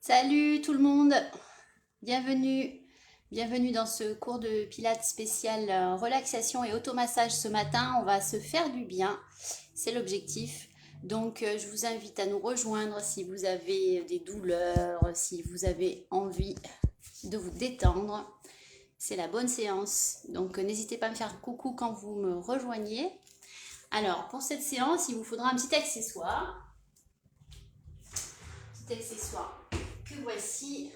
Salut tout le monde, bienvenue, bienvenue dans ce cours de pilates spécial relaxation et automassage ce matin. On va se faire du bien, c'est l'objectif. Donc je vous invite à nous rejoindre si vous avez des douleurs, si vous avez envie de vous détendre. C'est la bonne séance, donc n'hésitez pas à me faire coucou quand vous me rejoignez. Alors pour cette séance, il vous faudra un petit accessoire. Que voici.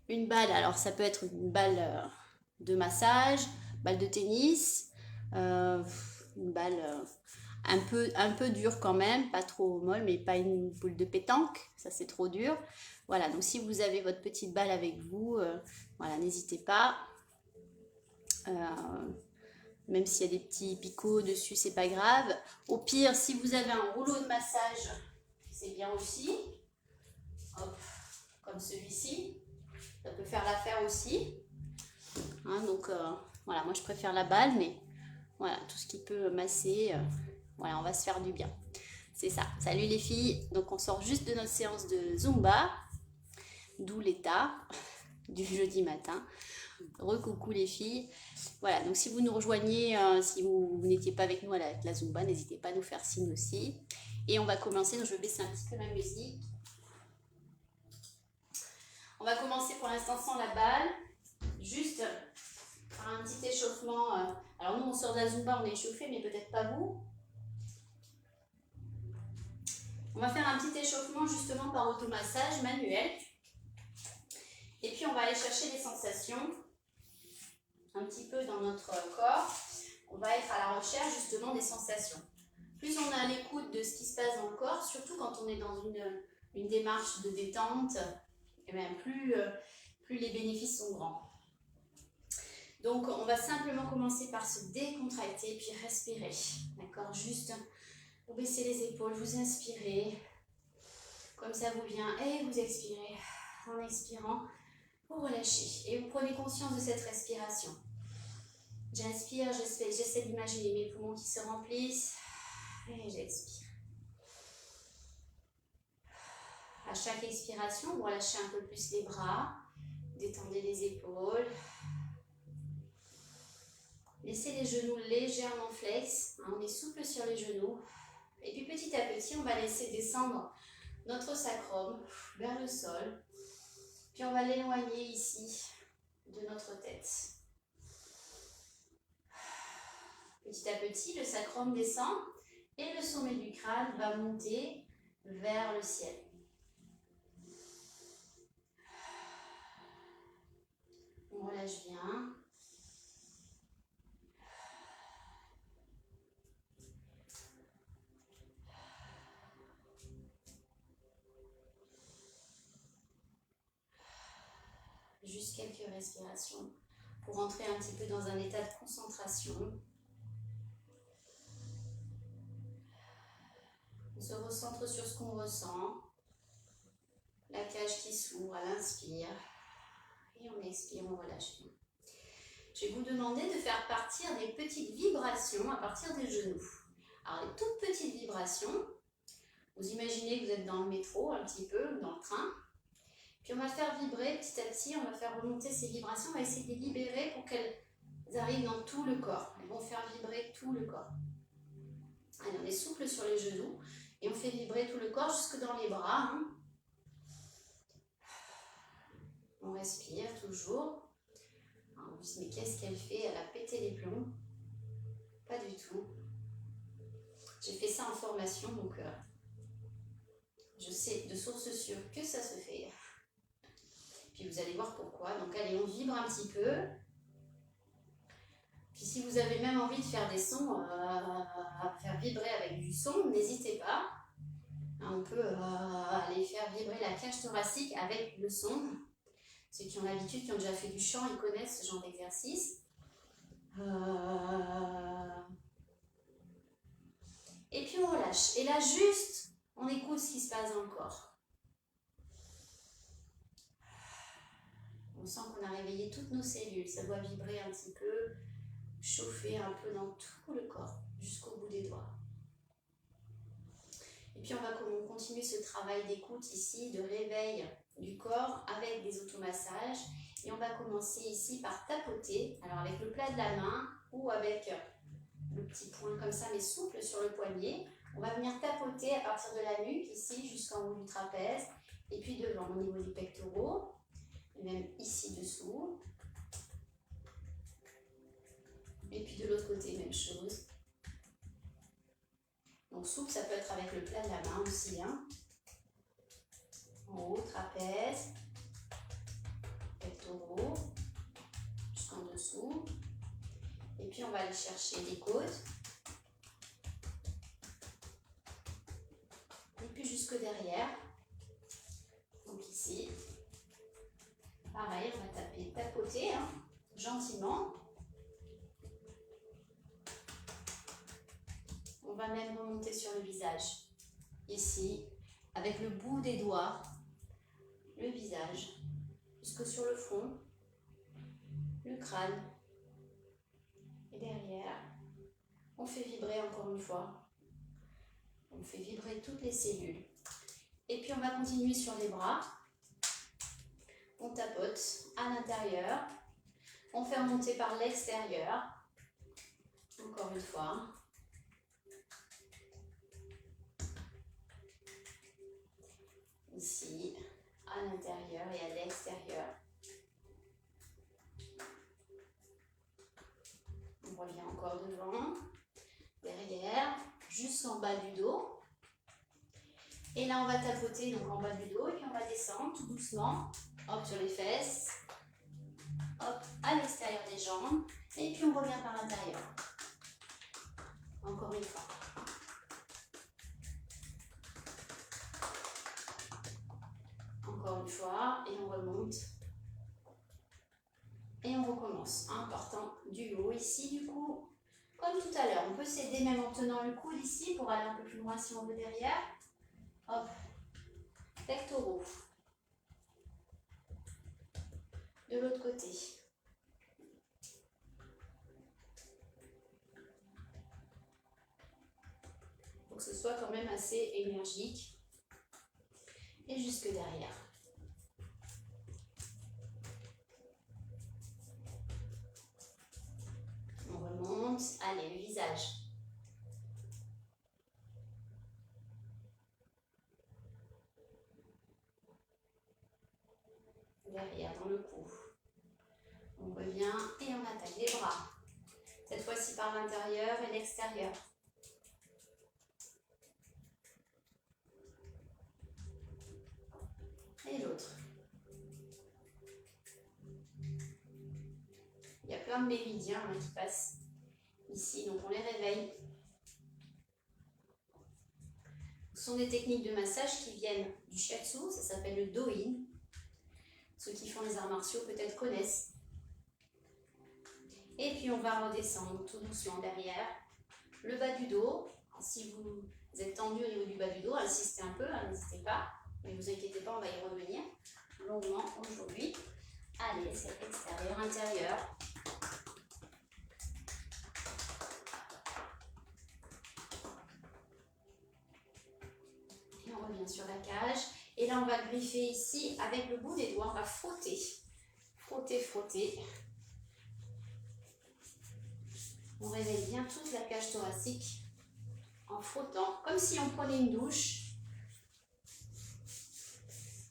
Une balle, alors ça peut être une balle de massage, balle de tennis, une balle un peu dure quand même, pas trop molle, mais pas une boule de pétanque, ça c'est trop dur. Voilà, donc si vous avez votre petite balle avec vous, voilà, n'hésitez pas. Même s'il y a des petits picots dessus, c'est pas grave. Au pire, si vous avez un rouleau de massage, c'est bien aussi. Hop, comme celui-ci. Ça peut faire l'affaire aussi. Hein, donc voilà, moi je préfère la balle, mais voilà, tout ce qui peut masser, voilà, on va se faire du bien. C'est ça. Salut les filles. Donc on sort juste de notre séance de Zumba, d'où l'état du jeudi matin. Recoucou les filles. Voilà, donc si vous nous rejoignez, si vous n'étiez pas avec nous à la Zumba, n'hésitez pas à nous faire signe aussi. Et on va commencer, donc je vais baisser un petit peu la musique. On va commencer pour l'instant sans la balle, juste par un petit échauffement. Alors nous on sort de la Zumba, on est échauffé, mais peut-être pas vous. On va faire un petit échauffement justement par automassage manuel. Et puis on va aller chercher des sensations un petit peu dans notre corps. On va être à la recherche justement des sensations. Plus on est à l'écoute de ce qui se passe dans le corps, surtout quand on est dans une démarche de détente, et bien plus les bénéfices sont grands. Donc on va simplement commencer par se décontracter puis respirer. D'accord? Juste vous baissez les épaules, vous inspirez. Comme ça vous vient et vous expirez. En expirant, vous relâchez et vous prenez conscience de cette respiration. J'inspire, j'essaie d'imaginer mes poumons qui se remplissent et j'expire. À chaque expiration, vous relâchez un peu plus les bras, détendez les épaules. Laissez les genoux légèrement flex, on est souple sur les genoux. Et puis petit à petit, on va laisser descendre notre sacrum vers le sol. Puis on va l'éloigner ici de notre tête. Petit à petit, le sacrum descend et le sommet du crâne va monter vers le ciel. On relâche bien. Juste quelques respirations pour entrer un petit peu dans un état de concentration. On se recentre sur ce qu'on ressent. La cage qui s'ouvre à l'inspire. Et on expire, on relâche bien. Je vais vous demander de faire partir des petites vibrations à partir des genoux. Alors les toutes petites vibrations, vous imaginez que vous êtes dans le métro un petit peu, dans le train. Puis on va faire vibrer petit à petit, on va faire remonter ces vibrations, on va essayer de les libérer pour qu'elles arrivent dans tout le corps. Elles vont faire vibrer tout le corps. Allez, on est souple sur les genoux et on fait vibrer tout le corps jusque dans les bras. On respire toujours. Alors on se dit, mais qu'est-ce qu'elle fait? Elle a pété les plombs. Pas du tout. J'ai fait ça en formation, donc je sais de source sûre que ça se fait. Puis vous allez voir pourquoi. Donc allez, on vibre un petit peu. Puis si vous avez même envie de faire des sons, à faire vibrer avec du son, n'hésitez pas. On peut aller faire vibrer la cage thoracique avec le son. Ceux qui ont l'habitude, qui ont déjà fait du chant, ils connaissent ce genre d'exercice. Et puis on relâche. Et là, juste, on écoute ce qui se passe dans le corps. On sent qu'on a réveillé toutes nos cellules. Ça doit vibrer un petit peu, chauffer un peu dans tout le corps, jusqu'au bout des doigts. Et puis on va continuer ce travail d'écoute ici, de réveil du corps avec des automassages. Et on va commencer ici par tapoter, alors avec le plat de la main ou avec le petit point comme ça mais souple sur le poignet. On va venir tapoter à partir de la nuque ici jusqu'en haut du trapèze et puis devant au niveau des pectoraux et même ici dessous. Et puis de l'autre côté, même chose. Donc souple, ça peut être avec le plat de la main aussi. Hein. En haut, trapèze, pectoraux, jusqu'en dessous. Et puis on va aller chercher les côtes. Et puis jusque derrière. Donc ici. Pareil, on va tapoter hein, gentiment. On va même remonter sur le visage. Ici, avec le bout des doigts, le visage, jusque sur le front, le crâne. Et derrière, on fait vibrer encore une fois. On fait vibrer toutes les cellules. Et puis on va continuer sur les bras. On tapote à l'intérieur. On fait remonter par l'extérieur. Encore une fois. Ici, à l'intérieur et à l'extérieur. On revient encore devant, derrière, jusqu'en bas du dos. Et là, on va tapoter donc en bas du dos et puis on va descendre tout doucement. Hop, sur les fesses. Hop, à l'extérieur des jambes. Et puis on revient par l'intérieur. Encore une fois. Encore une fois, et on remonte. Et on recommence, en partant du haut ici du coup. Comme tout à l'heure, on peut s'aider même en tenant le coude ici pour aller un peu plus loin si on veut derrière. Hop, pectoraux. De l'autre côté. Pour que ce soit quand même assez énergique. Et jusque derrière. On remonte. Allez, le visage. Derrière, dans le cou. On revient et on attaque les bras. Cette fois-ci par l'intérieur et l'extérieur. Et l'autre. Il y a plein de méridiens hein, qui passent ici, donc on les réveille. Ce sont des techniques de massage qui viennent du shiatsu, ça s'appelle le do-in. Ceux qui font les arts martiaux peut-être connaissent. Et puis on va redescendre tout doucement derrière. Le bas du dos, si vous êtes tendu au niveau du bas du dos, insistez un peu, n'hésitez pas. Mais vous inquiétez pas, on va y revenir longuement aujourd'hui. Allez, c'est extérieur, intérieur. Et on revient sur la cage. Et là, on va griffer ici avec le bout des doigts. On va frotter. Frotter, frotter. On réveille bien toute la cage thoracique en frottant, comme si on prenait une douche.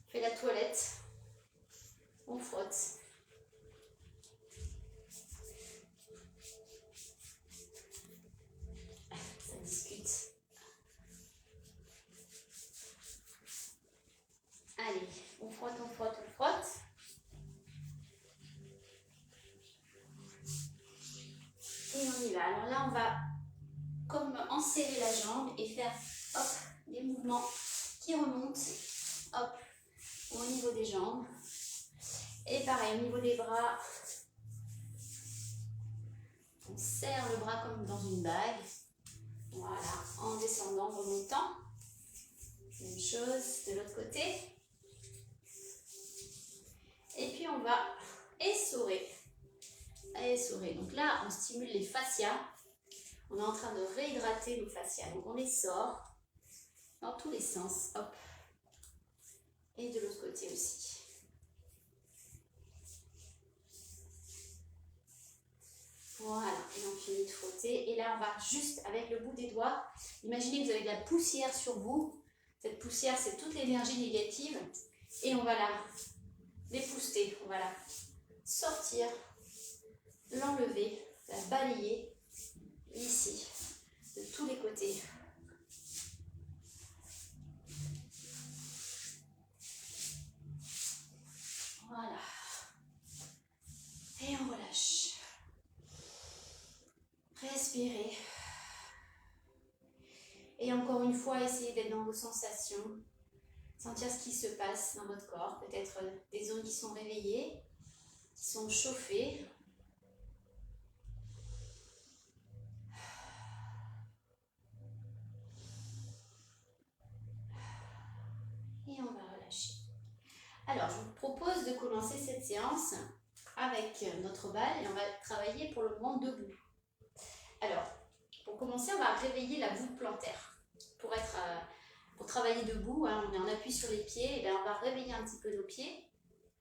On fait la toilette. On frotte. Ça discute. Allez, on frotte, on frotte, on frotte. Et on y va. Alors là, on va comme enserrer la jambe et faire hop, des mouvements qui remontent hop, au niveau des jambes. Et pareil, au niveau des bras, on serre le bras comme dans une bague. Voilà, en descendant, remontant. Même chose de l'autre côté. Et puis on va essorer. Essorer. Donc là, on stimule les fascias. On est en train de réhydrater nos fascias. Donc on les sort dans tous les sens. Hop. côté aussi. Voilà, et on finit de frotter. Et là, on va juste avec le bout des doigts, imaginez que vous avez de la poussière sur vous. Cette poussière, c'est toute l'énergie négative. Et on va la dépouster, on va la sortir, l'enlever, la balayer ici, de tous les côtés. Voilà. Et on relâche. Respirez. Et encore une fois, essayez d'être dans vos sensations. Sentir ce qui se passe dans votre corps. Peut-être des zones qui sont réveillées, qui sont chauffées. Et on va relâcher. Alors, je vous propose de commencer cette séance avec notre balle et on va travailler pour le moment debout. Alors, pour commencer, on va réveiller la voûte plantaire. Pour travailler debout, hein, on est en appui sur les pieds, et bien on va réveiller un petit peu nos pieds.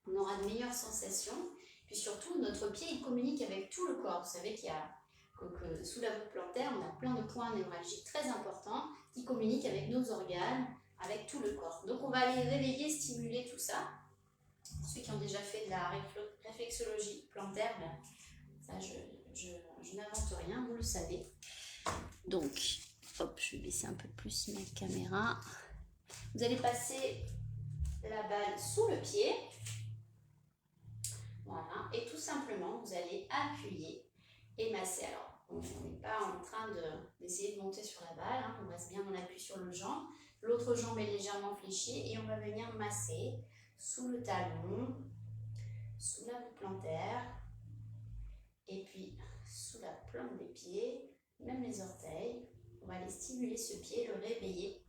On aura de meilleures sensations. Puis surtout, notre pied, il communique avec tout le corps. Vous savez qu'il y a que sous la voûte plantaire, on a plein de points névralgiques très importants qui communiquent avec nos organes, avec tout le corps. Donc on va aller réveiller, stimuler tout ça. Ceux qui ont déjà fait de la réflexologie plantaire, ben, ça je n'invente rien, vous le savez. Donc, hop, je vais baisser un peu plus ma caméra. Vous allez passer la balle sous le pied. Voilà, et tout simplement, vous allez appuyer et masser. Alors, on n'est pas en train d'essayer de monter sur la balle, hein. On reste bien en appui sur le jambe. L'autre jambe est légèrement fléchie et on va venir masser sous le talon, sous la voûte plantaire, et puis sous la plante des pieds, même les orteils. On va aller stimuler ce pied, le réveiller.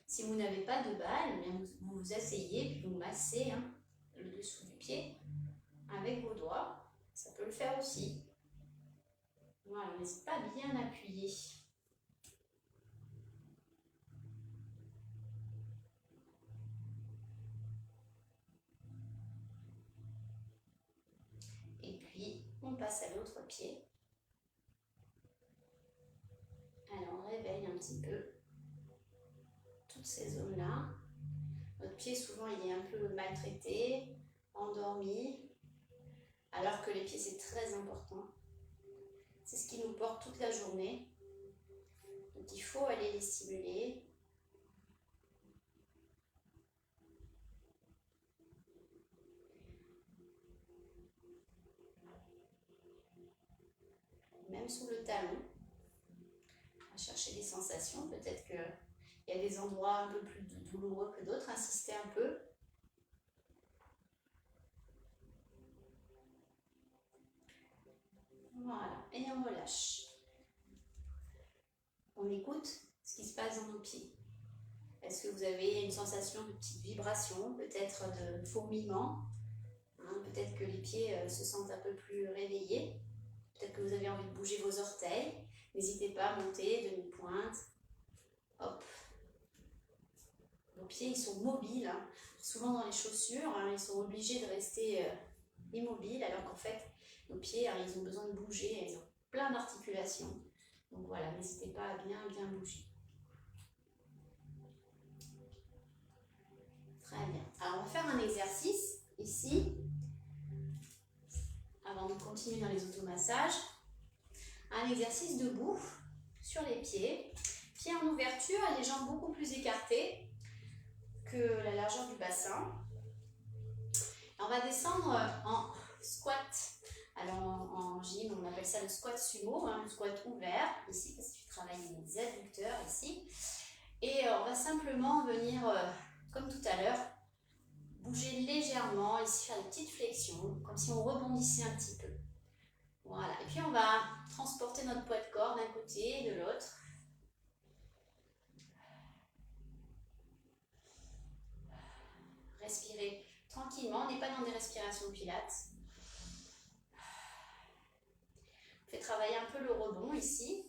Si vous n'avez pas de balle, vous vous asseyez puis vous massez, hein, le dessous du pied avec vos doigts. Ça peut le faire aussi. Voilà, mais c'est pas bien appuyé. Et puis, on passe à l'autre pied. Alors, on réveille un petit peu toutes ces zones-là. Notre pied, souvent, il est un peu maltraité, endormi, alors que les pieds, c'est très important. C'est ce qui nous porte toute la journée. Donc, il faut aller les stimuler. Même sous le talon. On va chercher des sensations. Peut-être qu'il y a des endroits un peu plus douloureux que d'autres. Insistez un peu. Voilà, et on relâche. On écoute ce qui se passe dans nos pieds. Est-ce que vous avez une sensation de petite vibration, peut-être de fourmillement, hein, peut-être que les pieds se sentent un peu plus réveillés, peut-être que vous avez envie de bouger vos orteils. N'hésitez pas à monter, demi-pointe. Hop. Vos pieds, ils sont mobiles. Hein. Souvent dans les chaussures, hein, ils sont obligés de rester immobiles, alors qu'en fait, nos pieds, hein, ils ont besoin de bouger, ils ont plein d'articulations. Donc voilà, n'hésitez pas à bien bouger. Très bien. Alors, on va faire un exercice ici, avant de continuer dans les automassages. Un exercice debout, sur les pieds. Pieds en ouverture et les jambes beaucoup plus écartées que la largeur du bassin. On va descendre en squat. Alors en gym, on appelle ça le squat sumo, hein, le squat ouvert, ici, parce que tu travailles les adducteurs ici. Et on va simplement venir, comme tout à l'heure, bouger légèrement, ici faire des petites flexions, comme si on rebondissait un petit peu. Voilà, et puis on va transporter notre poids de corps d'un côté et de l'autre. Respirez tranquillement, on n'est pas dans des respirations pilates. travailler un peu le rebond ici.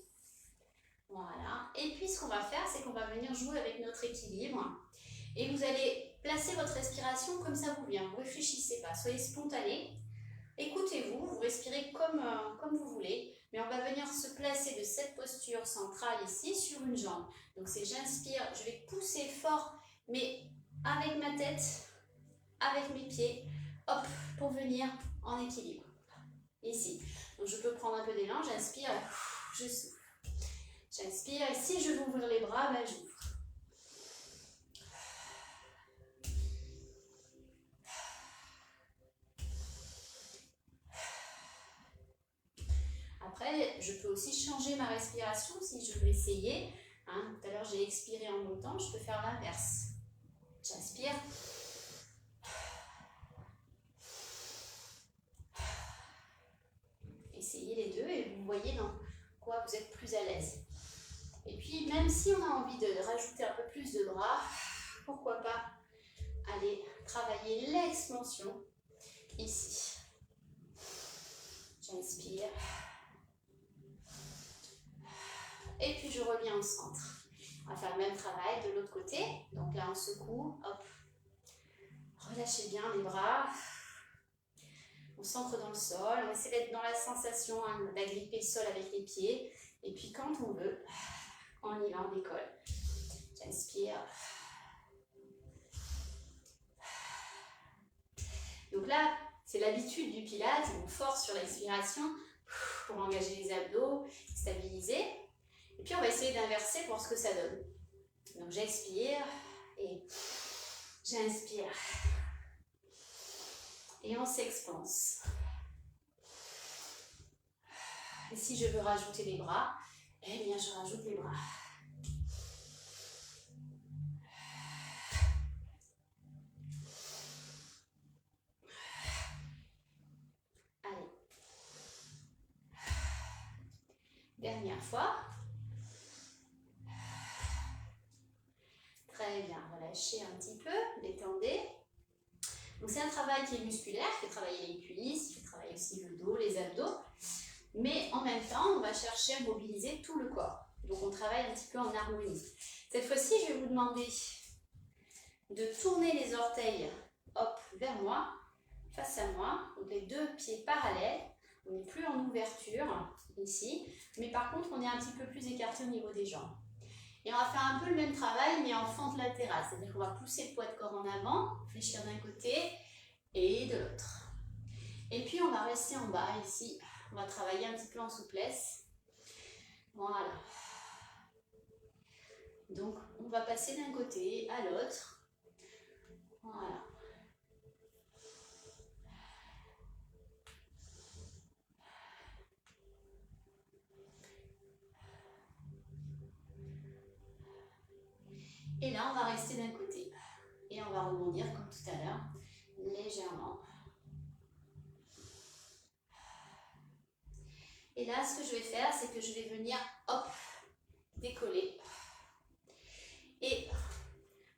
Voilà. Et puis, ce qu'on va faire, c'est qu'on va venir jouer avec notre équilibre. Et vous allez placer votre respiration comme ça vous vient. Vous ne réfléchissez pas, soyez spontané. Écoutez-vous, vous respirez comme vous voulez. Mais on va venir se placer de cette posture centrale ici sur une jambe. Donc, c'est j'inspire, je vais pousser fort, mais avec ma tête, avec mes pieds, hop, pour venir en équilibre. Ici. Donc, je peux prendre un peu d'élan, j'inspire, je souffle. J'inspire et si je veux ouvrir les bras, ben j'ouvre. Après, je peux aussi changer ma respiration si je veux essayer. Hein, tout à l'heure, j'ai expiré en montant, je peux faire l'inverse. J'inspire. Essayez les deux et vous voyez dans quoi vous êtes plus à l'aise. Et puis, même si on a envie de rajouter un peu plus de bras, pourquoi pas aller travailler l'expansion ici. J'inspire. Et puis, je reviens au centre. On va faire le même travail de l'autre côté. Donc là, on secoue. Hop. Relâchez bien les bras. On s'ancre dans le sol. On essaie d'être dans la sensation d'agripper le sol avec les pieds. Et puis, quand on veut, on y va, on décolle. J'inspire. Donc là, c'est l'habitude du Pilates. On force sur l'expiration pour engager les abdos, stabiliser. Et puis, on va essayer d'inverser pour voir ce que ça donne. Donc, j'expire et j'inspire. Et on s'expanse. Et si je veux rajouter les bras, eh bien, je rajoute les bras. Allez. Dernière fois. Très bien, relâchez un petit peu, détendez. Donc c'est un travail qui est musculaire, qui fait travailler les cuisses, qui fait travailler aussi le dos, les abdos. Mais en même temps, on va chercher à mobiliser tout le corps. Donc on travaille un petit peu en harmonie. Cette fois-ci, je vais vous demander de tourner les orteils hop, vers moi, face à moi. Donc les deux pieds parallèles. On n'est plus en ouverture ici. Mais par contre, on est un petit peu plus écarté au niveau des jambes. Et on va faire un peu le même travail, mais en fente latérale. C'est-à-dire qu'on va pousser le poids de corps en avant, fléchir d'un côté et de l'autre. Et puis, on va rester en bas ici. On va travailler un petit peu en souplesse. Voilà. Donc, on va passer d'un côté à l'autre. Voilà. Et là, on va rester d'un côté. Et on va rebondir comme tout à l'heure, légèrement. Et là, ce que je vais faire, c'est que je vais venir, hop, décoller. Et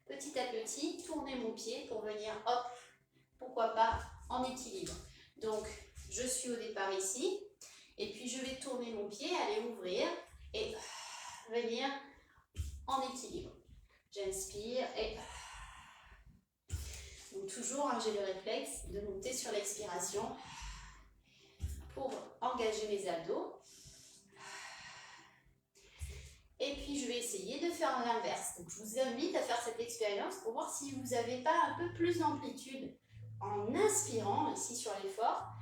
petit à petit, tourner mon pied pour venir, hop, pourquoi pas, en équilibre. Donc, je suis au départ ici. Et puis, je vais tourner mon pied, aller ouvrir et venir en équilibre. J'inspire et... Donc, toujours, hein, j'ai le réflexe de monter sur l'expiration pour engager mes abdos. Et puis, je vais essayer de faire l'inverse. Donc, je vous invite à faire cette expérience pour voir si vous n'avez pas un peu plus d'amplitude en inspirant, ici sur l'effort.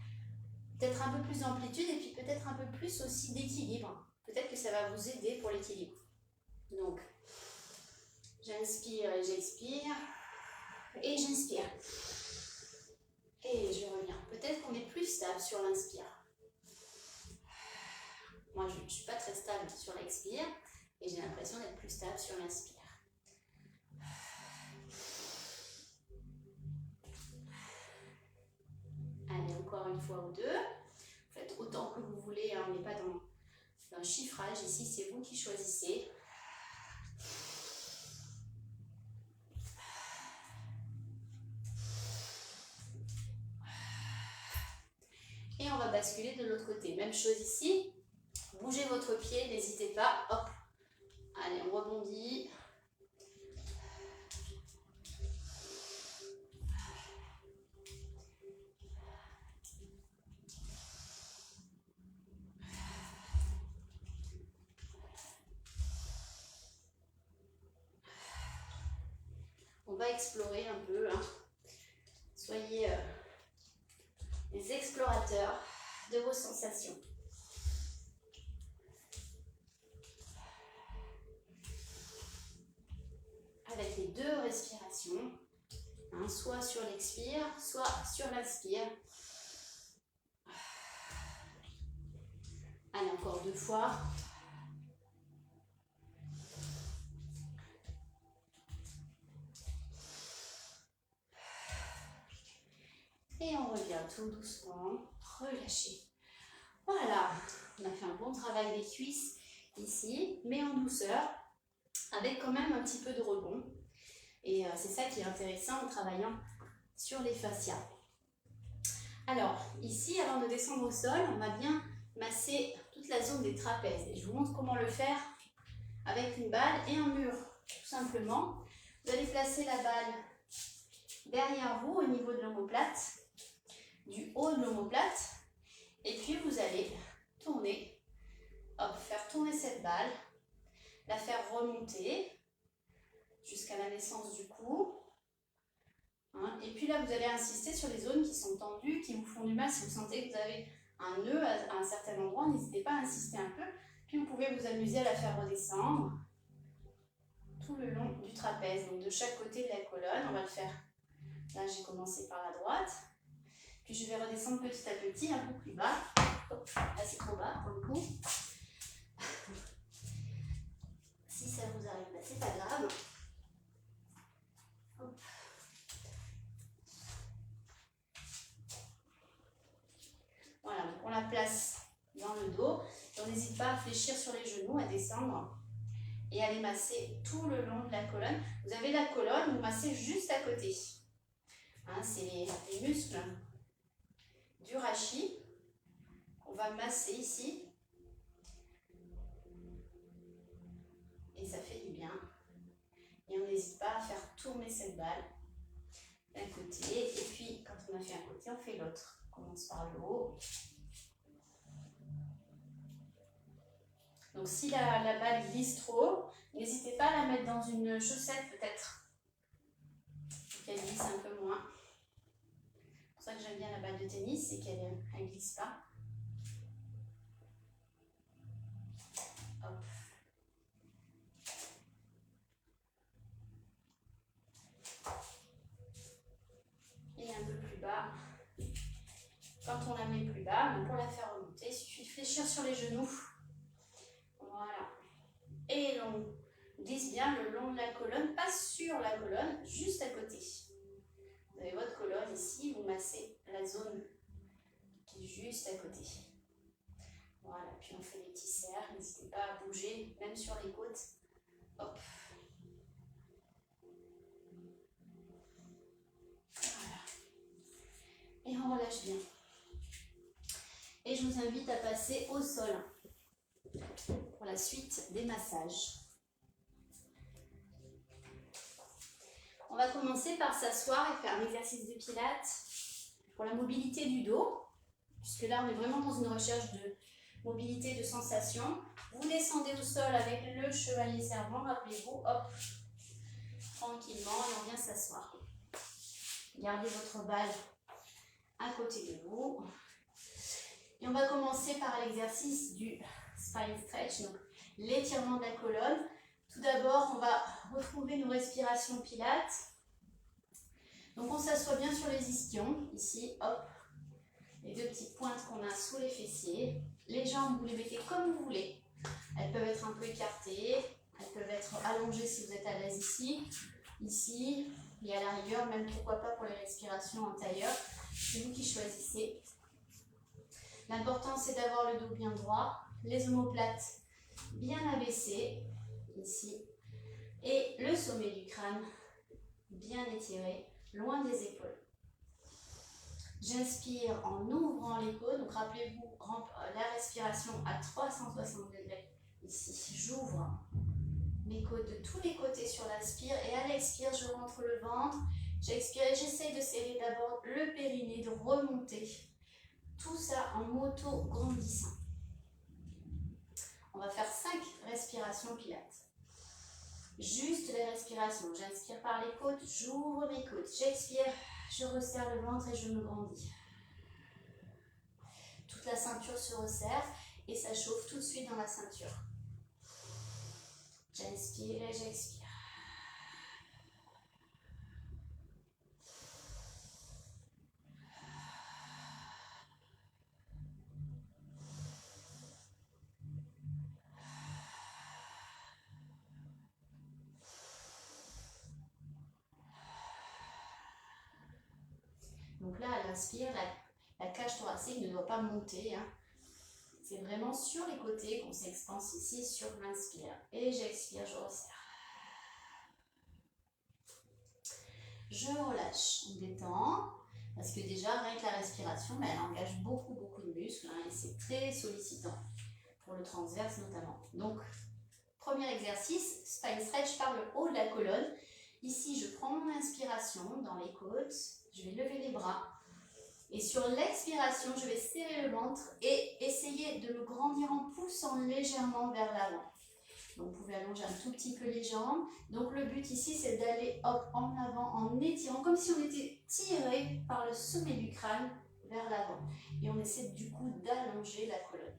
Peut-être un peu plus d'amplitude et puis peut-être un peu plus aussi d'équilibre. Peut-être que ça va vous aider pour l'équilibre. Donc, j'inspire et j'expire. Et j'inspire. Et je reviens. Peut-être qu'on est plus stable sur l'inspire. Moi, je ne suis pas très stable sur l'expire. Et j'ai l'impression d'être plus stable sur l'inspire. Allez, encore une fois ou deux. Faites autant que vous voulez. Hein. On n'est pas dans un chiffrage. Ici, c'est vous qui choisissez. Et on va basculer de l'autre côté. Même chose ici. Bougez votre pied, n'hésitez pas. Hop. Allez, on rebondit. On va explorer un peu. Hein. Soyez les explorateurs de vos sensations. Avec les deux respirations, hein, soit sur l'expire, soit sur l'inspire. Allez, encore 2 fois. Et on revient tout doucement, relâchez. Voilà, on a fait un bon travail des cuisses ici, mais en douceur, avec quand même un petit peu de rebond. Et c'est ça qui est intéressant en travaillant sur les fascias. Alors, ici, avant de descendre au sol, on va bien masser toute la zone des trapèzes. Et je vous montre comment le faire avec une balle et un mur. Tout simplement, vous allez placer la balle derrière vous au niveau de l'omoplate, du haut de l'omoplate, et puis vous allez tourner, hop, faire tourner cette balle, la faire remonter jusqu'à la naissance du cou. Hein, et puis là, vous allez insister sur les zones qui sont tendues, qui vous font du mal. Si vous sentez que vous avez un nœud à un certain endroit, n'hésitez pas à insister un peu. Puis vous pouvez vous amuser à la faire redescendre tout le long du trapèze, donc de chaque côté de la colonne. On va le faire. Là, j'ai commencé par la droite. Puis je vais redescendre petit à petit, un peu plus bas. Hop, là, c'est trop bas pour le coup. Si ça vous arrive, là, c'est pas grave. Hop. Voilà, donc on la place dans le dos. Et on n'hésite pas à fléchir sur les genoux, à descendre et à les masser tout le long de la colonne. Vous avez la colonne, vous massez juste à côté. Hein, c'est les muscles du rachis qu'on va masser ici. Et ça fait du bien. Et on n'hésite pas à faire tourner cette balle d'un côté. Et puis, quand on a fait un côté, on fait l'autre. On commence par le haut. Donc, si la balle glisse trop, n'hésitez pas à la mettre dans une chaussette peut-être. Pour qu'elle glisse un peu moins. C'est pour ça que j'aime bien la balle de tennis, c'est qu'elle ne glisse pas. Hop. Et un peu plus bas. Quand on la met plus bas, pour la faire remonter, il suffit de fléchir sur les genoux. Voilà. Et on glisse bien le long de la colonne, pas sur la colonne, juste à côté. Vous avez votre colonne ici, vous massez la zone qui est juste à côté. Voilà, puis on fait les petits cercles, n'hésitez pas à bouger, même sur les côtes. Hop. Voilà. Et on relâche bien. Et je vous invite à passer au sol pour la suite des massages. On va commencer par s'asseoir et faire un exercice de pilates pour la mobilité du dos, puisque là on est vraiment dans une recherche de mobilité, de sensation. Vous descendez au sol avec le chevalier servant, rappelez-vous, hop, tranquillement, et on vient s'asseoir. Gardez votre balle à côté de vous. Et on va commencer par l'exercice du spine stretch, donc l'étirement de la colonne. Tout d'abord, on va retrouver nos respirations pilates. Donc on s'assoit bien sur les ischions, ici, hop, les deux petites pointes qu'on a sous les fessiers. Les jambes, vous les mettez comme vous voulez. Elles peuvent être un peu écartées, elles peuvent être allongées si vous êtes à l'aise ici, et à la rigueur, même pourquoi pas pour les respirations en tailleur. C'est vous qui choisissez. L'important, c'est d'avoir le dos bien droit, les omoplates bien abaissées, ici, et le sommet du crâne bien étiré, loin des épaules. J'inspire en ouvrant les côtes. Donc rappelez-vous, la respiration à 360 degrés. Ici, j'ouvre mes côtes de tous les côtés sur l'inspire. Et à l'expire, je rentre le ventre. J'expire et j'essaye de serrer d'abord le périnée, de remonter. Tout ça en auto-grandissant. On va faire 5 respirations pilates. Juste les respirations. J'inspire par les côtes, j'ouvre mes côtes. J'expire, je resserre le ventre et je me grandis. Toute la ceinture se resserre et ça chauffe tout de suite dans la ceinture. J'inspire et j'expire. Donc là, à l'inspire, la cage thoracique ne doit pas monter. Hein. C'est vraiment sur les côtés qu'on s'expanse ici sur l'inspire. Et j'expire, je resserre. Je relâche, on détend. Parce que déjà, rien que la respiration, elle engage beaucoup de muscles. Hein, et c'est très sollicitant. Pour le transverse notamment. Donc, premier exercice, spine stretch par le haut de la colonne. Ici, je prends mon inspiration dans les côtes. Je vais lever les bras. Et sur l'expiration, je vais serrer le ventre et essayer de me grandir en poussant légèrement vers l'avant. Donc, vous pouvez allonger un tout petit peu les jambes. Donc, le but ici, c'est d'aller hop en avant en étirant, comme si on était tiré par le sommet du crâne vers l'avant. Et on essaie du coup d'allonger la colonne.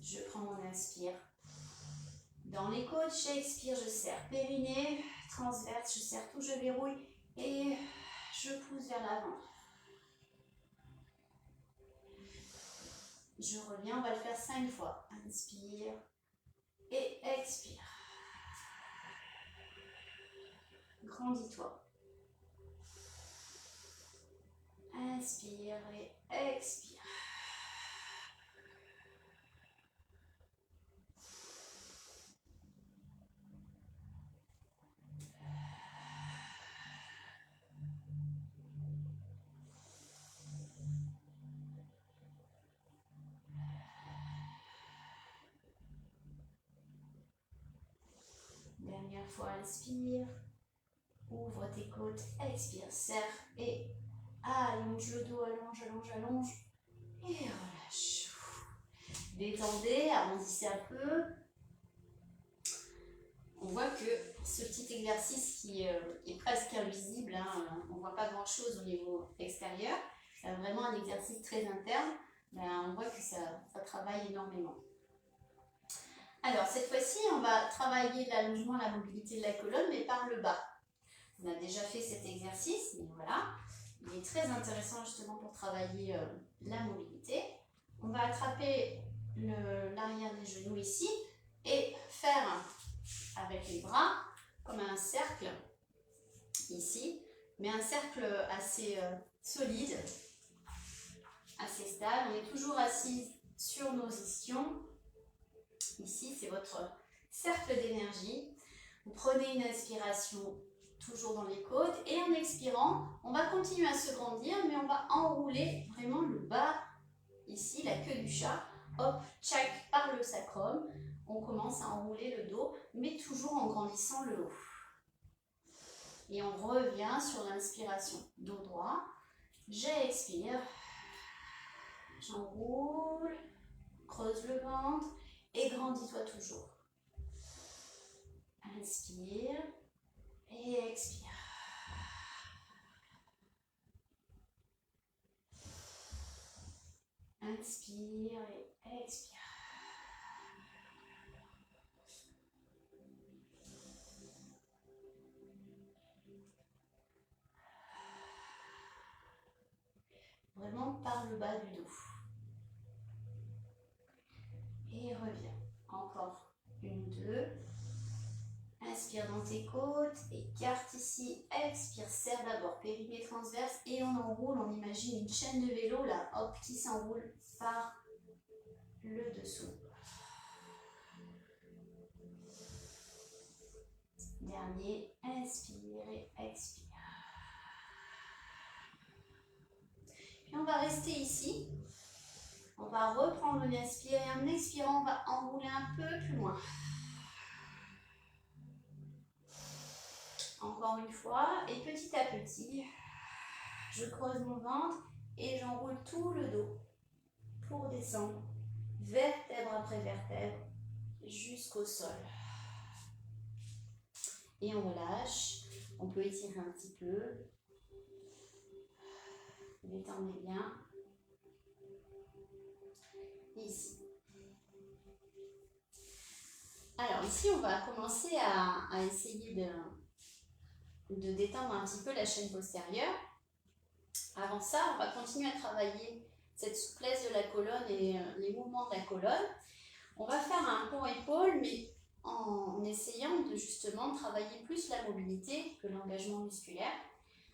Je prends mon inspire. Dans les côtes, j'expire, je serre. Périnée, transverse, je serre tout, je verrouille et je pousse vers l'avant. Je reviens, on va le faire 5 fois. Inspire et expire. Grandis-toi. Inspire et expire. Dernière fois, inspire. Ouvre tes côtes, expire, serre et allonge le dos, allonge, allonge, allonge. Et relâche. Détendez, arrondissez un peu. On voit que ce petit exercice qui est presque invisible, hein, on ne voit pas grand chose au niveau extérieur, c'est vraiment un exercice très interne, on voit que ça travaille énormément. Alors cette fois-ci, on va travailler l'allongement, la mobilité de la colonne, mais par le bas. On a déjà fait cet exercice, mais voilà, il est très intéressant justement pour travailler la mobilité. On va attraper l'arrière des genoux ici et faire avec les bras comme un cercle ici, mais un cercle assez solide, assez stable. On est toujours assis sur nos ischions. Ici, c'est votre cercle d'énergie. Vous prenez une inspiration toujours dans les côtes et en expirant, on va continuer à se grandir, mais on va enrouler vraiment le bas, ici, la queue du chat. Hop, tchac, par le sacrum. On commence à enrouler le dos, mais toujours en grandissant le haut. Et on revient sur l'inspiration. Dos droit. J'expire. J'enroule. Creuse le ventre. Et grandis-toi toujours. Inspire. Et expire. Inspire et expire. Vraiment par le bas du dos. Et reviens. Encore une ou deux. Inspire dans tes côtes, écarte ici, expire, serre d'abord, périnée transverse et on enroule, on imagine une chaîne de vélo là, hop, qui s'enroule par le dessous. Dernier, inspire et expire. Et on va rester ici. On va reprendre une inspire et en expirant, on va enrouler un peu plus loin. Encore une fois, et petit à petit, je creuse mon ventre et j'enroule tout le dos pour descendre, vertèbre après vertèbre, jusqu'au sol. Et on relâche. On peut étirer un petit peu. Détendez bien. Ici. Alors ici, on va commencer à essayer de détendre un petit peu la chaîne postérieure. Avant ça, on va continuer à travailler cette souplesse de la colonne et les mouvements de la colonne. On va faire un pont-épaule, mais en essayant de justement travailler plus la mobilité que l'engagement musculaire.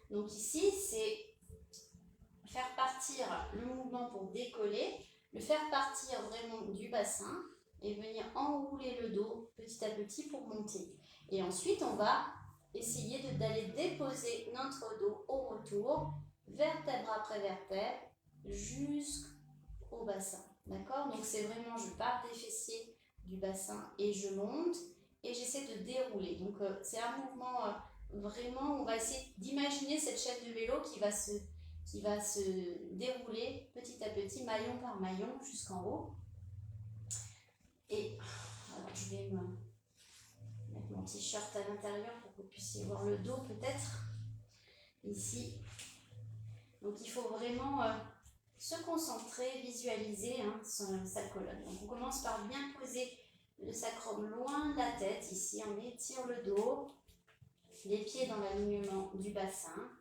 Donc ici, c'est faire partir le mouvement pour décoller, le faire partir vraiment du bassin et venir enrouler le dos petit à petit pour monter. Et ensuite, on va essayer d'aller déposer notre dos au retour, vertèbre après vertèbre, jusqu'au bassin. D'accord? Donc c'est vraiment, je pars des fessiers du bassin et je monte et j'essaie de dérouler. Donc c'est un mouvement vraiment, on va essayer d'imaginer cette chaîne de vélo qui va se dérouler petit à petit, maillon par maillon, jusqu'en haut. Et alors je vais mettre mon t-shirt à l'intérieur pour que vous puissiez voir le dos peut-être, ici. Donc il faut vraiment se concentrer, visualiser sa colonne. Donc on commence par bien poser le sacrum loin de la tête, ici on étire le dos, les pieds dans l'alignement du bassin.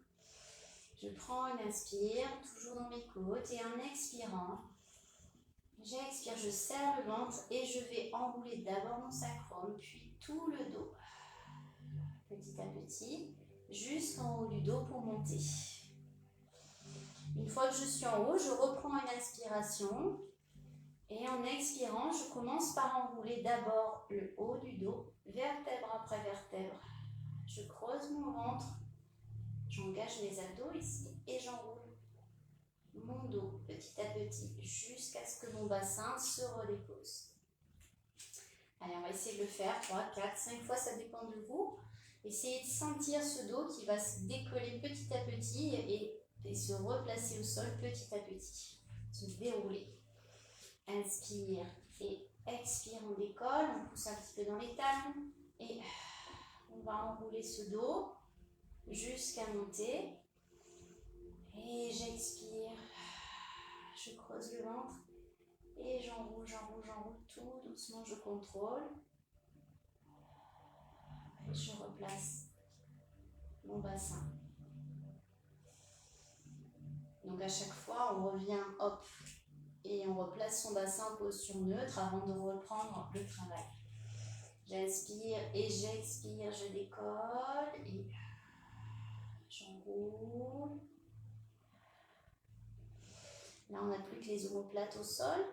Je prends une inspire, toujours dans mes côtes, et en expirant, j'expire, je serre le ventre et je vais enrouler d'abord mon sacrum, puis tout le dos, petit à petit, jusqu'en haut du dos pour monter. Une fois que je suis en haut, je reprends une inspiration, et en expirant, je commence par enrouler d'abord le haut du dos, vertèbre après vertèbre. Je creuse mon ventre, j'engage mes abdos ici, et j'enroule mon dos petit à petit jusqu'à ce que mon bassin se redépose. Allez, on va essayer de le faire 3, 4, 5 fois, ça dépend de vous. Essayez de sentir ce dos qui va se décoller petit à petit et se replacer au sol petit à petit, se dérouler. Inspire et expire, on décolle, on pousse un petit peu dans les talons et on va enrouler ce dos jusqu'à monter. Et j'expire, je creuse le ventre et j'enroule tout doucement, je contrôle. Et je replace mon bassin. Donc à chaque fois, on revient, hop, et on replace son bassin en posture neutre avant de reprendre le travail. J'inspire et j'expire, je décolle et j'enroule. Là, on n'a plus que les omoplates au sol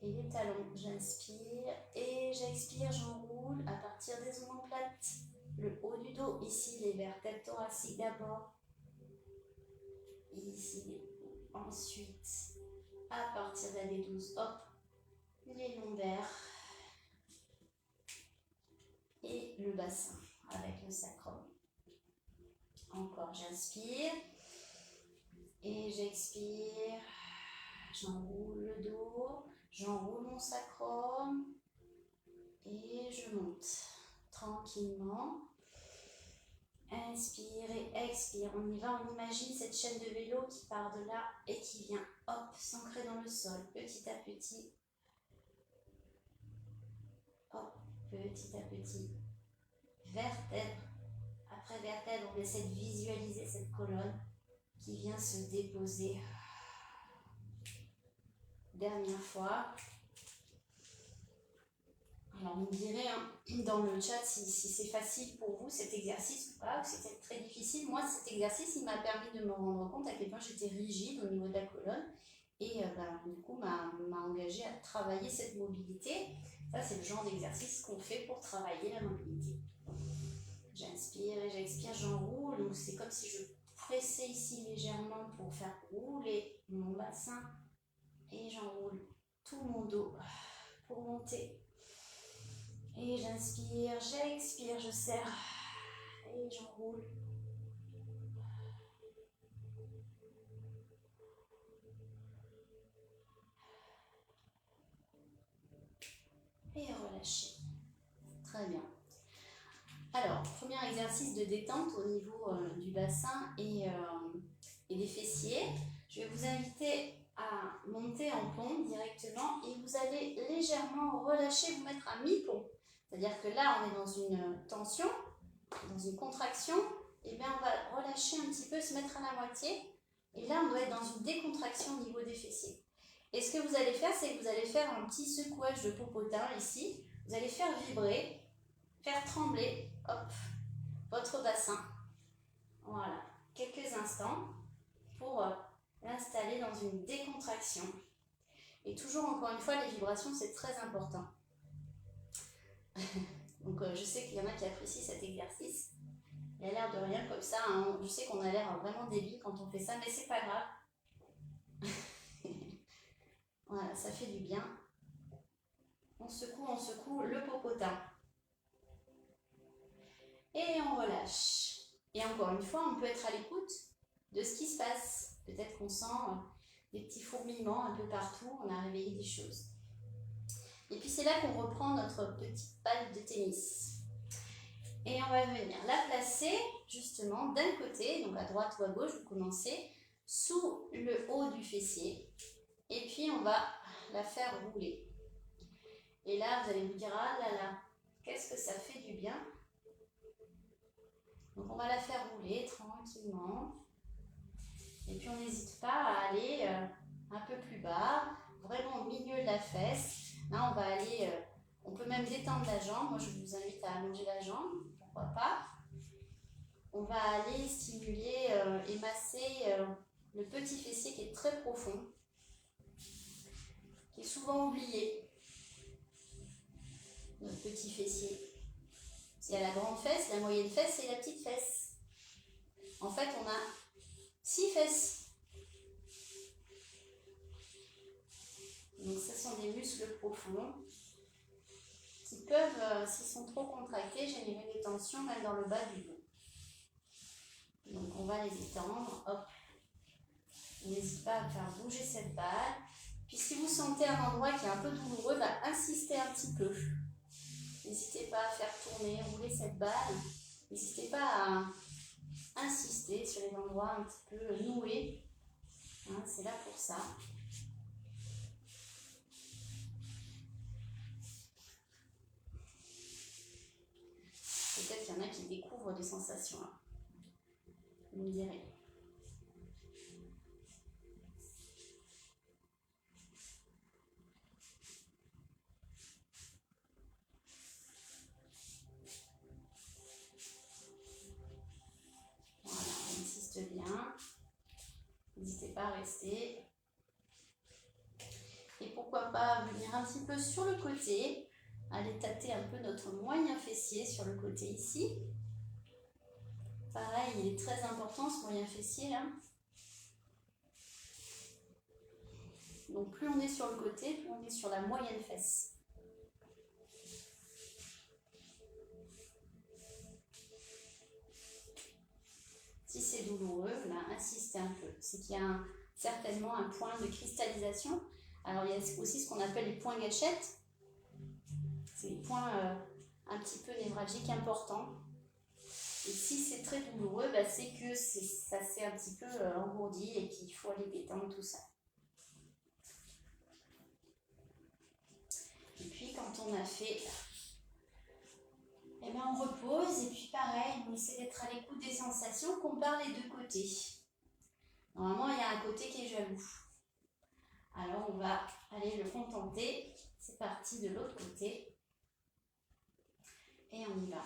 et les talons. J'inspire et j'expire, j'enroule à partir des omoplates. Le haut du dos, ici, les vertèbres thoraciques d'abord. Ici, ensuite, à partir de la D12, hop, les lombaires et le bassin avec le sacrum. Encore, j'inspire et j'expire. J'enroule le dos, j'enroule mon sacrum et je monte tranquillement. Inspire et expire. On y va, on imagine cette chaîne de vélo qui part de là et qui vient, hop, s'ancrer dans le sol, petit à petit. Hop, petit à petit. Vertèbre après vertèbre, on essaie de visualiser cette colonne qui vient se déposer. Dernière fois. Alors, vous me direz dans le chat si c'est facile pour vous cet exercice ou pas, ou c'était très difficile. Moi, cet exercice, il m'a permis de me rendre compte à quel point j'étais rigide au niveau de la colonne et du coup, m'a engagée à travailler cette mobilité. Ça, c'est le genre d'exercice qu'on fait pour travailler la mobilité. J'inspire et j'expire, j'enroule. Donc, c'est comme si je presser ici légèrement pour faire rouler mon bassin. Et j'enroule tout mon dos pour monter. Et j'inspire, j'expire, je serre. Et j'enroule. Et relâcher. Très bien. Alors, premier exercice de détente au niveau du bassin et des fessiers. Je vais vous inviter à monter en pompe directement et vous allez légèrement relâcher, vous mettre à mi-pompe. C'est-à-dire que là, on est dans une tension, dans une contraction, et bien on va relâcher un petit peu, se mettre à la moitié. Et là, on doit être dans une décontraction au niveau des fessiers. Et ce que vous allez faire, c'est que vous allez faire un petit secouage de popotin ici. Vous allez faire vibrer, faire trembler, hop, votre bassin. Voilà, quelques instants pour l'installer dans une décontraction. Et toujours, encore une fois, les vibrations, c'est très important. Donc, je sais qu'il y en a qui apprécient cet exercice. Il a l'air de rien comme ça. Hein. Je sais qu'on a l'air vraiment débile quand on fait ça, mais c'est pas grave. Voilà, ça fait du bien. On secoue le popotin. Et on relâche. Et encore une fois, on peut être à l'écoute de ce qui se passe. Peut-être qu'on sent des petits fourmillements un peu partout, on a réveillé des choses. Et puis c'est là qu'on reprend notre petite balle de tennis. Et on va venir la placer justement d'un côté, donc à droite ou à gauche, vous commencez, sous le haut du fessier. Et puis on va la faire rouler. Et là, vous allez vous dire, ah là là, qu'est-ce que ça fait du bien. Donc on va la faire rouler tranquillement. Et puis on n'hésite pas à aller un peu plus bas, vraiment au milieu de la fesse. Là on va aller, on peut même détendre la jambe. Moi je vous invite à allonger la jambe, pourquoi pas. On va aller stimuler et masser le petit fessier qui est très profond, qui est souvent oublié. Notre petit fessier. Il y a la grande fesse, la moyenne fesse et la petite fesse. En fait on a 6 fesses. Donc ce sont des muscles profonds qui peuvent, s'ils sont trop contractés, générer des tensions même dans le bas du dos. Donc on va les étendre, hop. N'hésitez pas à faire bouger cette balle. Puis si vous sentez un endroit qui est un peu douloureux, insistez un petit peu. N'hésitez pas à faire tourner, rouler cette balle. N'hésitez pas à insister sur les endroits un petit peu noués. Hein, c'est là pour ça. Peut-être qu'il y en a qui découvrent des sensations. Hein. Vous me direz. Voilà, on insiste bien. N'hésitez pas à rester. Et pourquoi pas venir un petit peu sur le côté. Aller tâter un peu notre moyen fessier sur le côté ici. Pareil, il est très important ce moyen fessier là. Donc plus on est sur le côté, plus on est sur la moyenne fesse. Si c'est douloureux, là, insistez un peu. C'est qu'il y a certainement un point de cristallisation. Alors il y a aussi ce qu'on appelle les points gâchettes. C'est des points un petit peu névralgiques importants. Et si c'est très douloureux, c'est que ça s'est un petit peu engourdi et qu'il faut aller détendre tout ça. Et puis quand on a fait, eh bien, on repose et puis pareil, on essaie d'être à l'écoute des sensations, qu'on parle les deux côtés. Normalement, il y a un côté qui est jaloux. Alors on va aller le contenter. C'est parti de l'autre côté. Et on y va.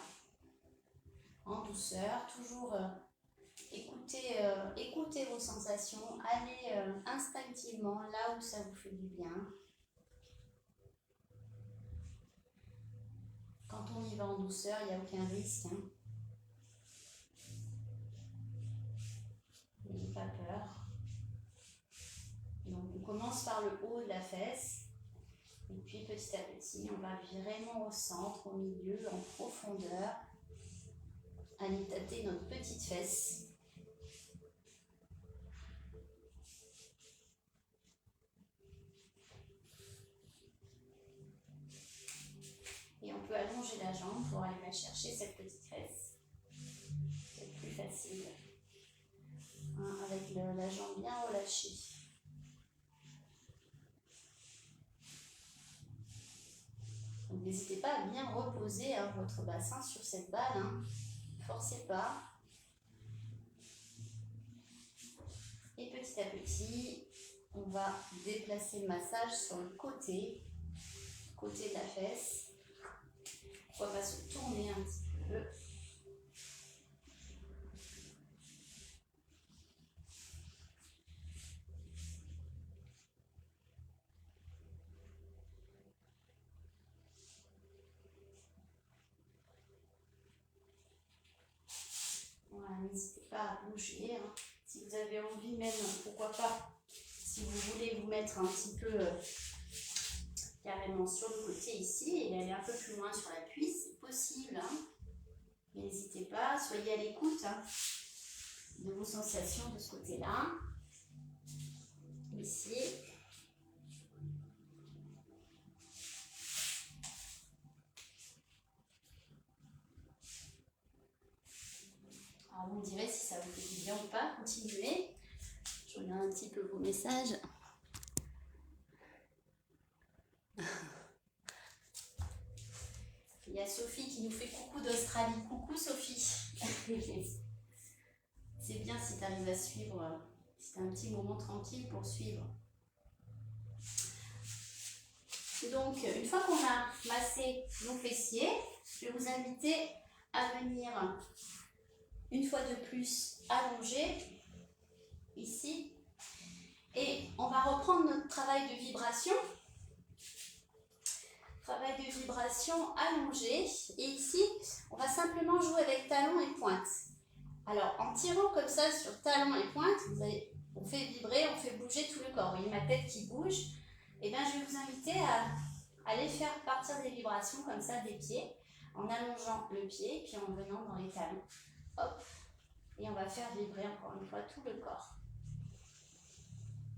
En douceur, toujours écoutez vos sensations, allez instinctivement là où ça vous fait du bien. Quand on y va en douceur, il n'y a aucun risque. Hein. N'ayez pas peur. Donc on commence par le haut de la fesse. Et puis petit à petit, on va vraiment au centre, au milieu, en profondeur. Allez tâter notre petite fesse. Et on peut allonger la jambe pour aller la chercher, cette petite fesse. C'est plus facile. Hein, avec la jambe bien relâchée. Donc n'hésitez pas à bien reposer votre bassin sur cette balle. Hein. Ne forcez pas. Et petit à petit, on va déplacer le massage sur le côté de la fesse. On va se tourner un petit peu. Voilà, n'hésitez pas à bouger. Hein. Si vous avez envie, même, pourquoi pas, si vous voulez vous mettre un petit peu carrément sur le côté ici et aller un peu plus loin sur la cuisse, c'est possible. Hein. N'hésitez pas, soyez à l'écoute de vos sensations de ce côté-là. Ici. Alors vous me direz si ça vous fait du bien ou pas, continuez. Je regarde un petit peu vos messages. Il y a Sophie qui nous fait coucou d'Australie. Coucou Sophie. C'est bien si tu arrives à suivre, si tu as un petit moment tranquille pour suivre. Donc, une fois qu'on a massé nos fessiers, je vais vous inviter à venir une fois de plus allonger ici. Et on va reprendre notre travail de vibration. Travail de vibration allongé. Et ici, on va simplement jouer avec talons et pointe. Alors, en tirant comme ça sur talons et pointe, on fait vibrer, on fait bouger tout le corps. Vous voyez ma tête qui bouge. Et bien, je vais vous inviter à aller faire partir des vibrations comme ça des pieds, en allongeant le pied, puis en venant dans les talons. Hop. Et on va faire vibrer encore une fois tout le corps.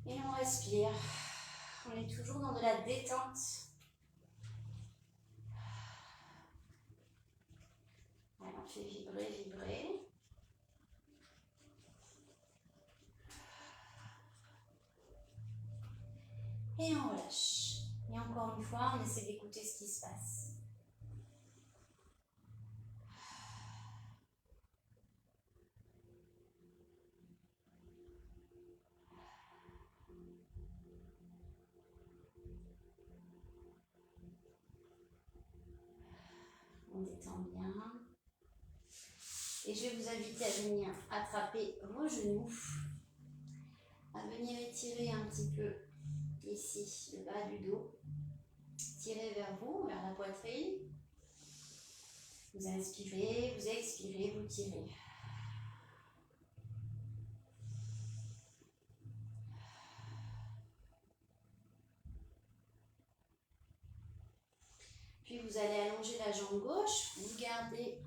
Et on respire. On est toujours dans de la détente. Allez, on fait vibrer, vibrer. Et on relâche. Et encore une fois, on essaie d'écouter ce qui se passe. On détend bien. Et je vais vous inviter à venir attraper vos genoux, à venir étirer un petit peu ici le bas du dos, tirer vers vous, vers la poitrine. Vous inspirez, vous expirez, vous tirez. Puis vous allez allonger la jambe gauche, vous gardez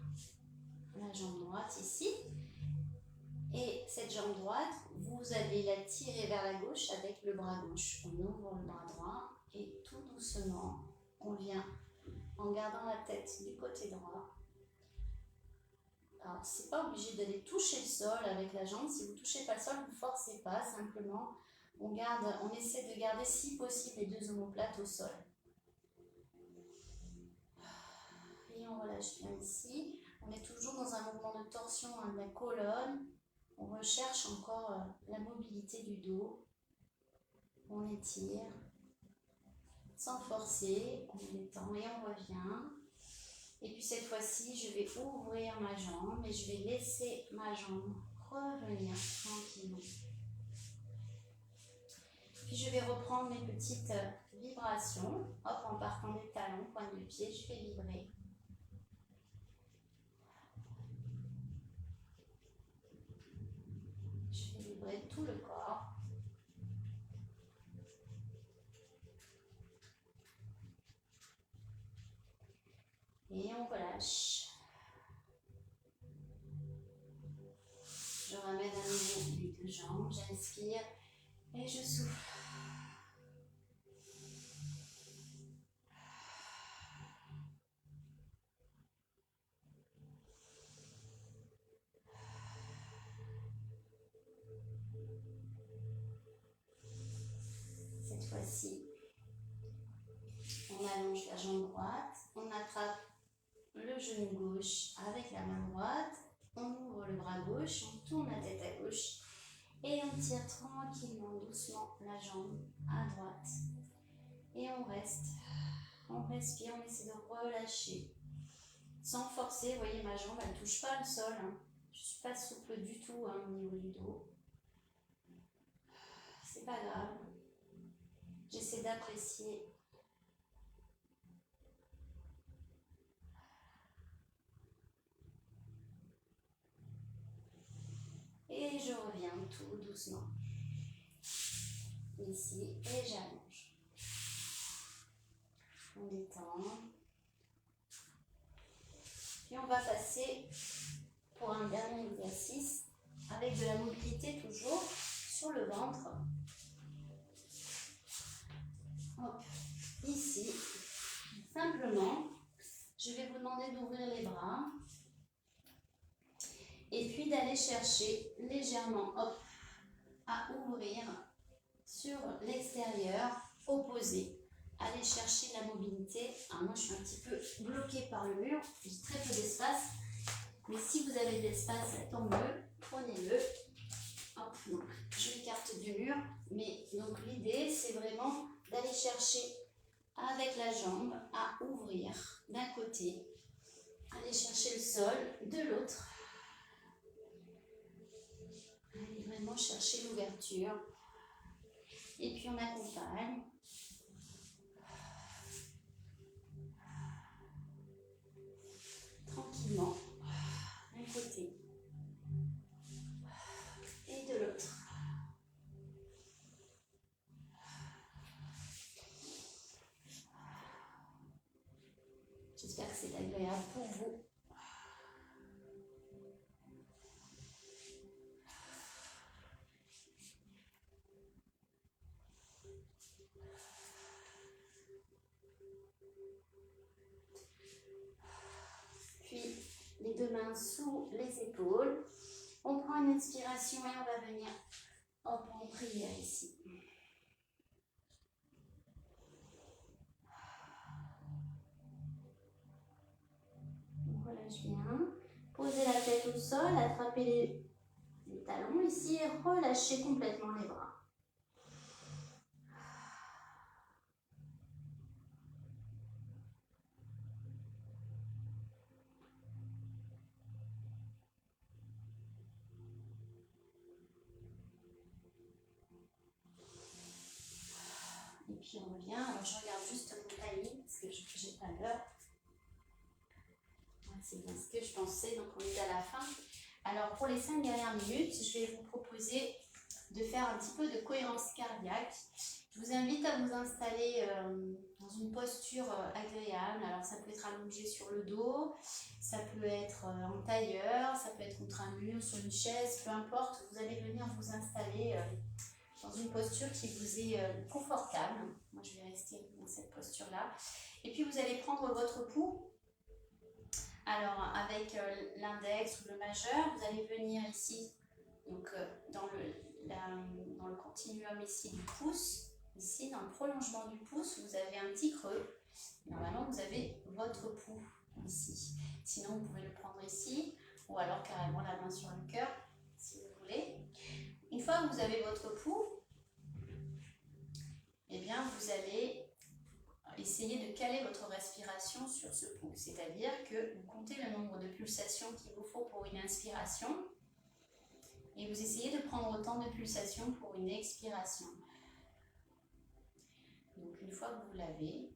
la jambe droite ici. Et cette jambe droite, vous allez la tirer vers la gauche avec le bras gauche. On ouvre le bras droit et tout doucement, on vient en gardant la tête du côté droit. Alors, c'est pas obligé d'aller toucher le sol avec la jambe. Si vous ne touchez pas le sol, vous ne forcez pas. Simplement, on essaie de garder si possible les deux omoplates au sol. Et on relâche bien ici. On est toujours dans un mouvement de torsion de la colonne. On recherche encore la mobilité du dos. On étire. Sans forcer, on détend et on revient. Et puis cette fois-ci, je vais ouvrir ma jambe et je vais laisser ma jambe revenir tranquillement. Puis je vais reprendre mes petites vibrations. Hop, en partant des talons, pointe de pied, je fais vibrer. Je fais vibrer. Et on relâche. Je ramène à nouveau les deux jambes, j'inspire et je souffle. Cette fois-ci, on allonge la jambe droite, on attrape le genou gauche avec la main droite, on ouvre le bras gauche, on tourne la tête à gauche et on tire tranquillement, doucement la jambe à droite. Et on reste, on respire, on essaie de relâcher. Sans forcer, vous voyez ma jambe, elle ne touche pas le sol. Hein. Je ne suis pas souple du tout hein, au niveau du dos. C'est pas grave. J'essaie d'apprécier. Et je reviens tout doucement. Ici, et j'allonge. On détend. Puis on va passer pour un dernier exercice avec de la mobilité toujours sur le ventre. Hop. Ici, simplement, je vais vous demander d'ouvrir les bras et puis d'aller chercher légèrement hop, à ouvrir sur l'extérieur opposé. Allez chercher la mobilité. Alors moi, je suis un petit peu bloquée par le mur. J'ai très peu d'espace. Mais si vous avez de l'espace, tant mieux. Prenez-le. Hop, donc je m'écarte du mur. Mais donc l'idée, c'est vraiment d'aller chercher avec la jambe à ouvrir d'un côté. Aller chercher le sol de l'autre. Allez vraiment chercher l'ouverture. Et puis on accompagne. Tranquillement, d'un côté et de l'autre. J'espère que c'est agréable pour vous. Puis les deux mains sous les épaules. On prend une inspiration et on va venir hop, en prière ici. On relâche bien. Posez la tête au sol, attrapez les talons ici et relâchez complètement les bras. Et puis on revient. Alors je regarde juste mon timing parce que je n'ai pas l'heure. C'est bien ce que je pensais, donc on est à la fin. Alors pour les 5 dernières minutes, je vais vous proposer de faire un petit peu de cohérence cardiaque. Je vous invite à vous installer dans une posture agréable. Alors ça peut être allongé sur le dos, ça peut être en tailleur, ça peut être contre un mur, sur une chaise, peu importe. Vous allez venir vous installer dans une posture qui vous est confortable. Moi je vais rester dans cette posture-là. Et puis vous allez prendre votre pouls. Alors, avec l'index ou le majeur, vous allez venir ici, donc dans le continuum ici du pouce, ici dans le prolongement du pouce, vous avez un petit creux. Normalement, vous avez votre pouls ici. Sinon, vous pouvez le prendre ici, ou alors carrément la main sur le cœur, si vous voulez. Une fois que vous avez votre pouls, eh bien, vous allez essayez de caler votre respiration sur ce pouls, c'est-à-dire que vous comptez le nombre de pulsations qu'il vous faut pour une inspiration et vous essayez de prendre autant de pulsations pour une expiration. Donc une fois que vous l'avez,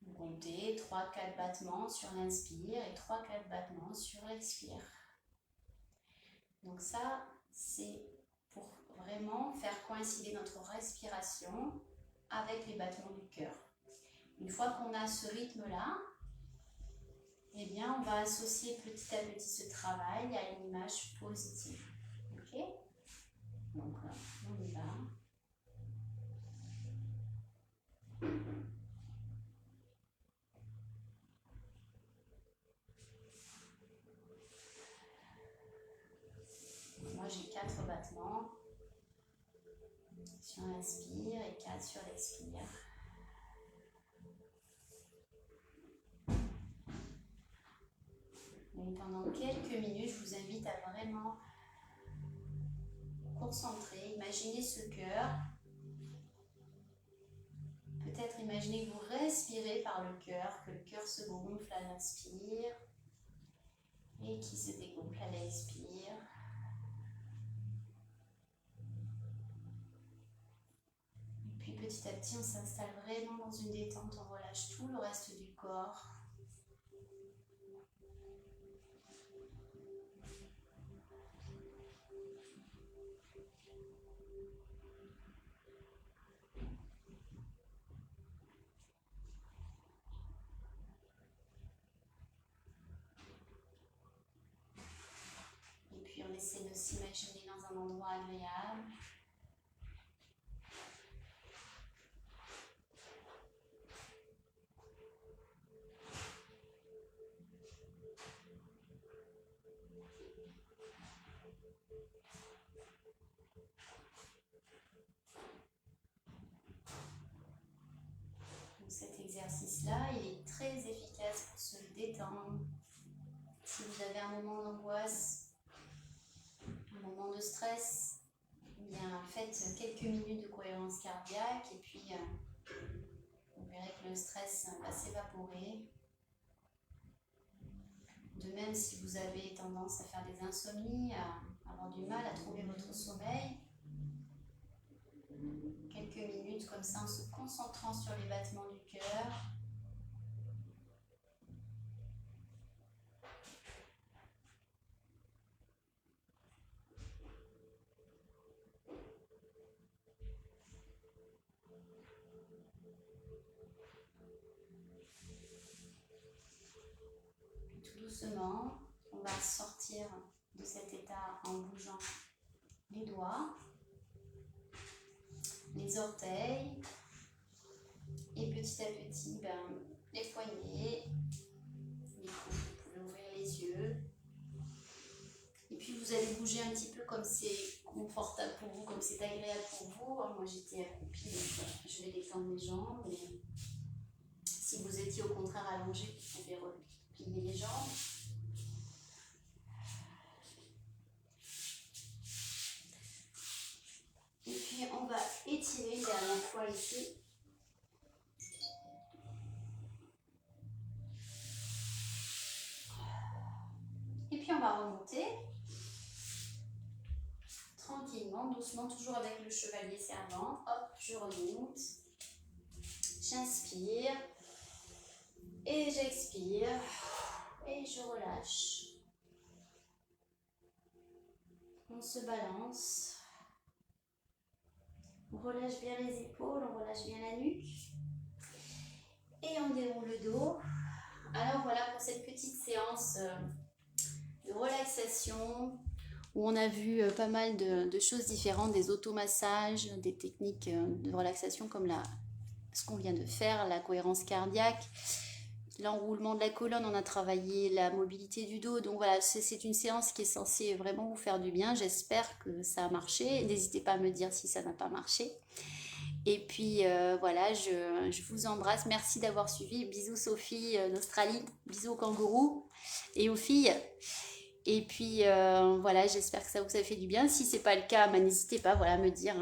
vous comptez 3-4 battements sur l'inspire et 3-4 battements sur l'expire. Donc ça, c'est pour vraiment faire coïncider notre respiration avec les battements du cœur. Une fois qu'on a ce rythme-là, eh bien, on va associer petit à petit ce travail à une image positive. Ok? Donc, on y va. Moi, j'ai 4 battements sur l'inspire et 4 sur l'expire. Et pendant quelques minutes, je vous invite à vraiment vous concentrer, imaginer ce cœur. Peut-être imaginez que vous respirez par le cœur, que le cœur se gonfle à l'inspire et qui se dégonfle à l'expire. Et puis petit à petit, on s'installe vraiment dans une détente, on relâche tout le reste du corps. Et puis on essaie de s'imaginer dans un endroit agréable. Cet exercice-là, il est très efficace pour se détendre. Si vous avez un moment d'angoisse, un moment de stress, eh bien faites quelques minutes de cohérence cardiaque et puis vous verrez que le stress va s'évaporer. De même, si vous avez tendance à faire des insomnies, à avoir du mal à trouver votre sommeil, quelques minutes comme ça en se concentrant sur les battements du cœur. Tout doucement, on va sortir de cet état en bougeant les doigts, les orteils et petit à petit les poignets, les coudes, vous pouvez ouvrir les yeux. Et puis vous allez bouger un petit peu comme c'est confortable pour vous, comme c'est agréable pour vous. Moi j'étais accroupie, donc je vais détendre les jambes. Mais si vous étiez au contraire allongé, vous pouvez replier les jambes. Et puis on va étirer une dernière fois ici. Et puis on va remonter. Tranquillement, doucement, toujours avec le chevalier servant. Hop, je remonte. J'inspire. Et j'expire. Et je relâche. On se balance. On relâche bien les épaules, on relâche bien la nuque. Et on déroule le dos. Alors voilà pour cette petite séance de relaxation où on a vu pas mal de choses différentes, des automassages, des techniques de relaxation comme ce qu'on vient de faire, la cohérence cardiaque, l'enroulement de la colonne, on a travaillé la mobilité du dos. Donc voilà, c'est une séance qui est censée vraiment vous faire du bien. J'espère que ça a marché. N'hésitez pas à me dire si ça n'a pas marché. Et puis voilà, je vous embrasse. Merci d'avoir suivi. Bisous Sophie d'Australie. Bisous aux kangourous et aux filles. Et puis voilà, j'espère que ça vous a fait du bien. Si c'est pas le cas, n'hésitez pas à me dire.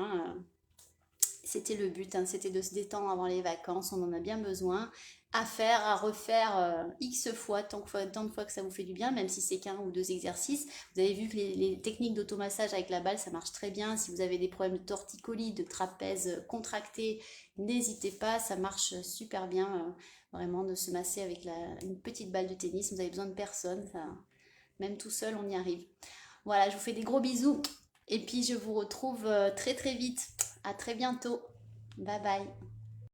C'était le but, c'était de se détendre avant les vacances. On en a bien besoin. À faire, à refaire X fois, tant de fois que ça vous fait du bien, même si c'est qu'un ou deux exercices. Vous avez vu que les techniques d'automassage avec la balle, ça marche très bien. Si vous avez des problèmes de torticolis, de trapèze contracté, n'hésitez pas, ça marche super bien, vraiment, de se masser avec une petite balle de tennis. Vous avez besoin de personne, même tout seul, on y arrive. Voilà, je vous fais des gros bisous. Et puis, je vous retrouve très très vite. À très bientôt. Bye bye.